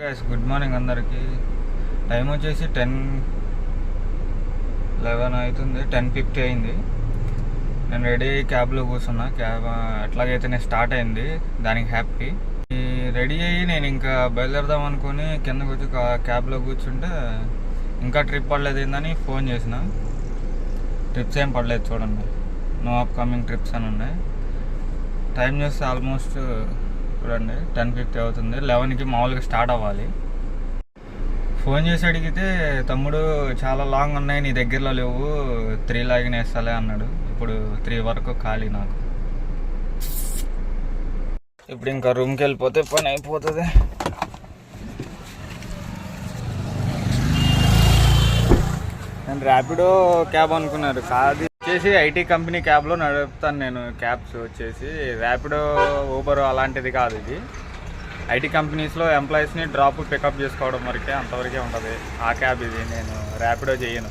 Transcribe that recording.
Good morning అందరికి. Time వచ్చేసి 10:11 అవుతుంది. 10:50 అయింది. నేను రెడీ అయ్యి క్యాబ్లో కూర్చున్నా. క్యాబ్ ఎట్లాగైతే నేను స్టార్ట్ అయింది, దానికి హ్యాపీ. రెడీ అయ్యి నేను ఇంకా బయలుదేరదాం అనుకుని కిందకు వచ్చి క్యాబ్లో కూర్చుంటే ఇంకా ట్రిప్ పడలేదు ఏందని ఫోన్ చేసిన. ట్రిప్స్ ఏం పడలేదు చూడండి, నో అప్కమింగ్ ట్రిప్స్ అని ఉన్నాయి. టైం చూస్తే ఆల్మోస్ట్ చూడండి 10:50 అవుతుంది. 11కి మామూలుగా స్టార్ట్ అవ్వాలి. ఫోన్ చేసి అడిగితే తమ్ముడు చాలా లాంగ్ ఉన్నాయి, నీ దగ్గరలో లేవు, 3 లాగిన వేస్తాలే అన్నాడు. ఇప్పుడు 3 వరకు ఖాళీ నాకు. ఇప్పుడు ఇంకా రూమ్కి వెళ్ళిపోతే పని అయిపోతుంది. నేను ర్యాపిడో క్యాబ్ అనుకున్నారు, కాదు వచ్చేసి ఐటీ కంపెనీ క్యాబ్లో నడుపుతాను నేను. క్యాబ్స్ వచ్చేసి ర్యాపిడో, ఊబర్ అలాంటిది కాదు. ఇది ఐటీ కంపెనీస్లో ఎంప్లాయీస్ని డ్రాప్ పికప్ చేసుకోవడం వరకే, అంతవరకే ఉంటుంది ఆ క్యాబ్ ఇది. నేను ర్యాపిడో చేయను.